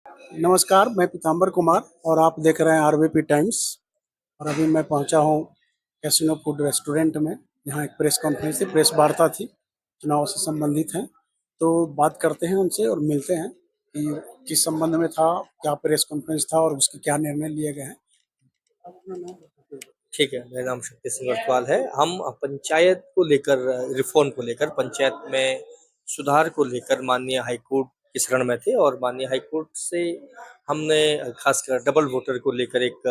नमस्कार, मैं पीताम्बर कुमार और आप देख रहे हैं आरबीपी टाइम्स। और अभी मैं पहुंचा हूं कैसीनो फूड रेस्टोरेंट में, यहाँ एक प्रेस कॉन्फ्रेंस थी, प्रेस वार्ता थी, चुनाव से संबंधित हैं। तो बात करते हैं उनसे और मिलते हैं कि किस संबंध में था, क्या प्रेस कॉन्फ्रेंस था और उसके क्या निर्णय लिए गए हैं। अपना नाम बताइए। ठीक है, मेरा नाम शक्ति सिंह अर्थवाल है। हम पंचायत को लेकर, रिफॉर्म को लेकर, पंचायत में सुधार को लेकर माननीय हाईकोर्ट की शरण में थे और माननीय हाईकोर्ट से हमने खासकर डबल वोटर को लेकर एक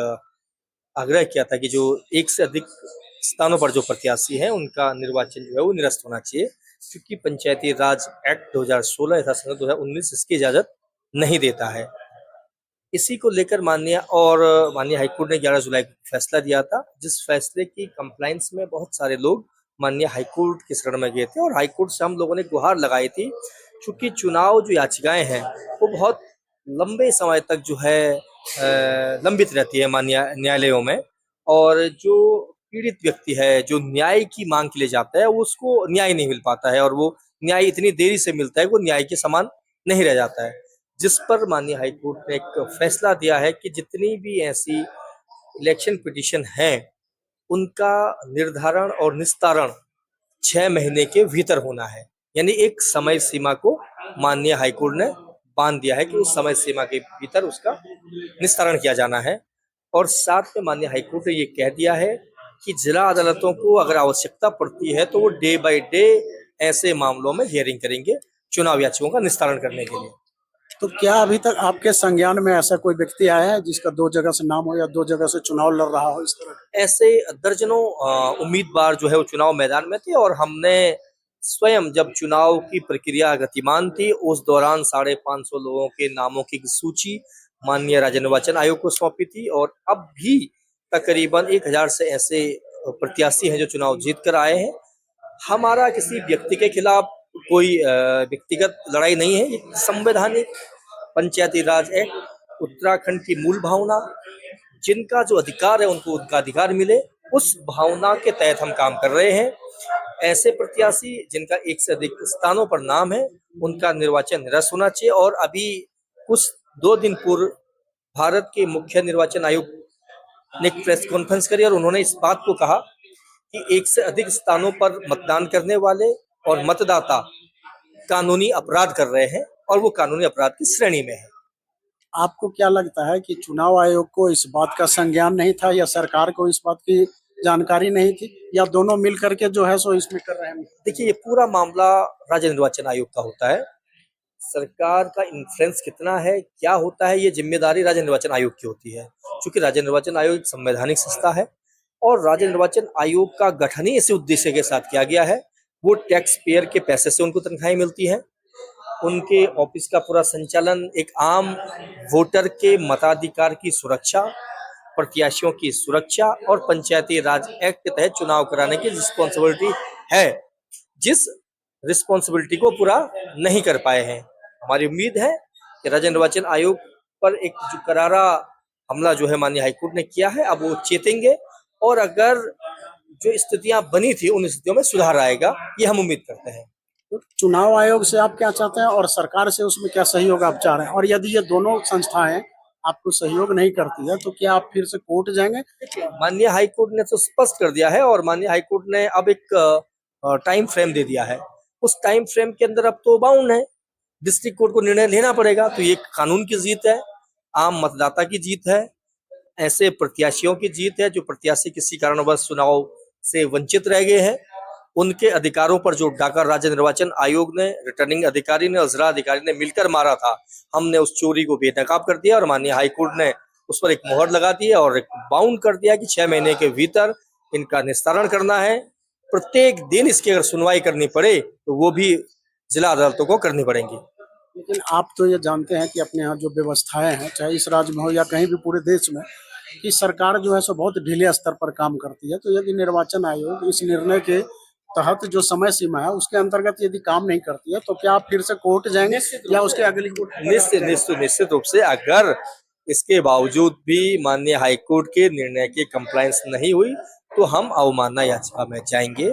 आग्रह किया था कि जो एक से अधिक स्थानों पर जो प्रत्याशी हैं उनका निर्वाचन जो है वो निरस्त होना चाहिए, क्योंकि पंचायती राज एक्ट 2016 तथा संशोधन 2019 इसकी इजाजत नहीं देता है। इसी को लेकर माननीय हाईकोर्ट ने 11 जुलाई को फैसला दिया था, जिस फैसले की कंप्लायंस में बहुत सारे लोग माननीय हाईकोर्ट की शरण में गए थे और हाईकोर्ट से हम लोगों ने गुहार लगाई थी। क्योंकि चुनाव जो याचिकाएं हैं वो बहुत लंबे समय तक जो है लंबित रहती है माननीय न्यायालयों में, और जो पीड़ित व्यक्ति है जो न्याय की मांग के लिए जाता है वो उसको न्याय नहीं मिल पाता है, और वो न्याय इतनी देरी से मिलता है वो न्याय के समान नहीं रह जाता है। जिस पर माननीय हाईकोर्ट ने एक फैसला दिया है कि जितनी भी ऐसी इलेक्शन पिटीशन है उनका निर्धारण और निस्तारण 6 महीने के भीतर होना है। यानी एक समय सीमा को माननीय हाईकोर्ट ने बांध दिया है कि उस समय सीमा के भीतर उसका निस्तारण किया जाना है। और साथ में माननीय हाईकोर्ट ने ये कह दिया है कि जिला अदालतों को अगर आवश्यकता पड़ती है तो वो डे बाय डे ऐसे मामलों में हियरिंग करेंगे चुनाव याचिकाओं का निस्तारण करने के लिए। तो क्या अभी तक आपके संज्ञान में ऐसा कोई व्यक्ति आया है जिसका 2 जगह से नाम हो या 2 जगह से चुनाव लड़ रहा हो इस तरह? ऐसे दर्जनों उम्मीदवार जो है वो चुनाव मैदान में थे, और हमने स्वयं जब चुनाव की प्रक्रिया गतिमान थी उस दौरान 550 लोगों के नामों की सूची माननीय राज्य निर्वाचन आयोग को सौंपी थी। और अब भी तकरीबन 1000 से ऐसे प्रत्याशी हैं जो चुनाव जीत कर आए हैं। हमारा किसी व्यक्ति के खिलाफ कोई व्यक्तिगत लड़ाई नहीं है। एक संवैधानिक पंचायती राज एक्ट, उत्तराखंड की मूल भावना, जिनका जो अधिकार है उनको उनका अधिकार मिले, उस भावना के तहत हम काम कर रहे हैं। ऐसे प्रत्याशी जिनका एक से अधिक स्थानों पर नाम है उनका निर्वाचन निरस्त होना चाहिए। और अभी कुछ 2 दिन पूर्व भारत के मुख्य निर्वाचन आयुक्त ने एक प्रेस कॉन्फ्रेंस करी और उन्होंने इस बात को कहा कि एक से अधिक स्थानों पर मतदान करने वाले और मतदाता कानूनी अपराध कर रहे हैं और वो कानूनी अपराध की श्रेणी में है। आपको क्या लगता है कि चुनाव आयोग को इस बात का संज्ञान नहीं था या सरकार को इस बात की जानकारी नहीं थी या दोनों मिल करके जो है सो इसमें कर रहे हैं? देखिए, ये पूरा मामला राज्य निर्वाचन आयोग का होता है। सरकार का इन्फ्लुएंस कितना है, क्या होता है, ये जिम्मेदारी राज्य निर्वाचन आयोग की होती है। क्योंकि राज्य निर्वाचन आयोग एक संवैधानिक संस्था है और राज्य निर्वाचन आयोग का गठन ही इसी उद्देश्य के साथ किया गया है। वो टैक्स पेयर के पैसे से उनको तनख्वाहें मिलती हैं। उनके ऑफिस का पूरा संचालन एक आम वोटर के मताधिकार की सुरक्षा, प्रत्याशियों की सुरक्षा और पंचायती राज एक्ट के तहत चुनाव कराने की रिस्पॉन्सिबिलिटी है, जिस रिस्पॉन्सिबिलिटी को पूरा नहीं कर पाए हैं। हमारी उम्मीद है कि राज्य निर्वाचन आयोग पर एक जो करारा हमला जो है माननीय हाईकोर्ट ने किया है, अब वो चेतेंगे और अगर जो स्थितियां बनी थी उन स्थितियों में सुधार आएगा, ये हम उम्मीद करते हैं। तो चुनाव आयोग से आप क्या चाहते हैं और सरकार से उसमें क्या सहयोग आप चाह रहे हैं? और यदि ये दोनों संस्थाएं आपको सहयोग नहीं करती है तो क्या आप फिर से कोर्ट जाएंगे? माननीय हाईकोर्ट ने तो स्पष्ट कर दिया है और माननीय हाईकोर्ट ने अब एक टाइम फ्रेम दे दिया है। उस टाइम फ्रेम के अंदर अब तो बाउंड है, डिस्ट्रिक्ट कोर्ट को निर्णय लेना पड़ेगा। तो ये कानून की जीत है, आम मतदाता की जीत है, ऐसे प्रत्याशियों की जीत है जो प्रत्याशी किसी कारणवश चुनाव से वंचित रह गए हैं। उनके अधिकारों पर जो डाका राज्य निर्वाचन आयोग ने, रिटर्निंग अधिकारी ने और जिला अधिकारी ने मिलकर मारा था, हमने उस चोरी को बेनकाब कर दिया और माननीय हाईकोर्ट ने उस पर एक मोहर लगा दी है और एक बाउंड कर दिया कि 6 महीने के भीतर इनका निस्तारण करना है। प्रत्येक दिन इसकी अगर सुनवाई करनी पड़े तो वो भी जिला अदालतों को करनी पड़ेंगी। लेकिन आप तो ये जानते हैं कि अपने यहाँ जो व्यवस्थाएं हैं, चाहे इस राज्य में हो या कहीं भी पूरे देश में, कि सरकार जो है सो बहुत ढीले स्तर पर काम करती है। तो यदि निर्वाचन आयोग इस निर्णय के तहत जो समय सीमा है उसके अंतर्गत यदि काम नहीं करती है तो क्या आप फिर से कोर्ट जाएंगे या उसके अगली कोर्ट? निश्चित रूप से अगर इसके बावजूद भी माननीय हाईकोर्ट के निर्णय की कंप्लायंस नहीं हुई तो हम अवमानना याचिका में जाएंगे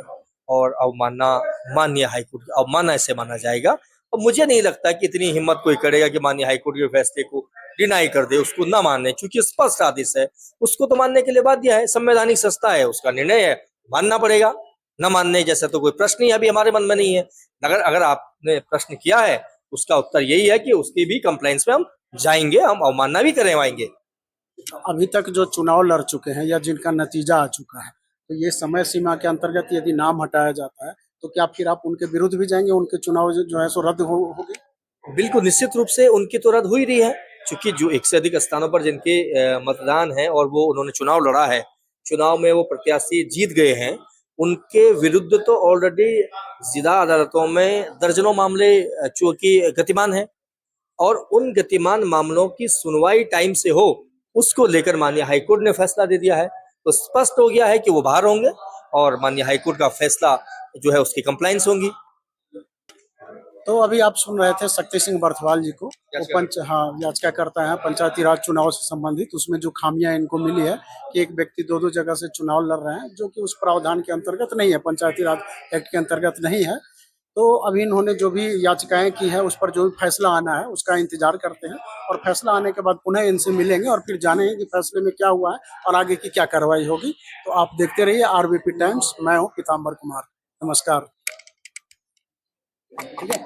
और अवमानना, माननीय हाईकोर्ट की अवमानना ऐसे माना जाएगा और मुझे नहीं लगता कि इतनी हिम्मत कोई करेगा कि माननीय हाईकोर्ट के फैसले को डिनाई कर दे, उसको ना माने, क्योंकि स्पष्ट आदेश है, उसको तो मानने के लिए बाध्य है, संवैधानिक संस्था है, उसका निर्णय है, मानना पड़ेगा। न मानने जैसा तो कोई प्रश्न ही अभी हमारे मन में नहीं है। अगर अगर आपने प्रश्न किया है, उसका उत्तर यही है कि उसकी भी कंप्लायंस में हम जाएंगे, हम अवमानना भी करवाएंगे। अभी तक जो चुनाव लड़ चुके हैं या जिनका नतीजा आ चुका है, तो ये समय सीमा के अंतर्गत यदि नाम हटाया जाता है तो क्या फिर आप उनके विरुद्ध भी जाएंगे, उनके चुनाव जो है सो रद्द होगी? बिल्कुल निश्चित रूप से उनकी तो रद्द हो ही रही है, क्योंकि जो एक से अधिक स्थानों पर जिनके मतदान है और वो उन्होंने चुनाव लड़ा है, चुनाव में वो प्रत्याशी जीत गए हैं, उनके विरुद्ध तो ऑलरेडी जिला अदालतों में दर्जनों मामले चूंकि गतिमान है, और उन गतिमान मामलों की सुनवाई टाइम से हो, उसको लेकर माननीय हाईकोर्ट ने फैसला दे दिया है। तो स्पष्ट हो गया है कि वो बाहर होंगे और माननीय हाईकोर्ट का फैसला जो है उसकी कंप्लायंस होंगी। तो अभी आप सुन रहे थे शक्ति सिंह बर्थवाल जी को, वो याचिका करता है पंचायती राज चुनाव से संबंधित। उसमें जो खामियां इनको मिली है कि एक व्यक्ति दो दो जगह से चुनाव लड़ रहे हैं, जो कि उस प्रावधान के अंतर्गत नहीं है, पंचायती राज एक्ट के अंतर्गत नहीं है। तो अभी इन्होंने जो भी याचिकाएं की है उस पर जो भी फैसला आना है उसका इंतजार करते हैं, और फैसला आने के बाद पुनः इनसे मिलेंगे और फिर जानेंगे कि फैसले में क्या हुआ है और आगे की क्या कार्रवाई होगी। तो आप देखते रहिए आरबीपी टाइम्स। मैं हूँ पीताम्बर कुमार। नमस्कार। ठीक है।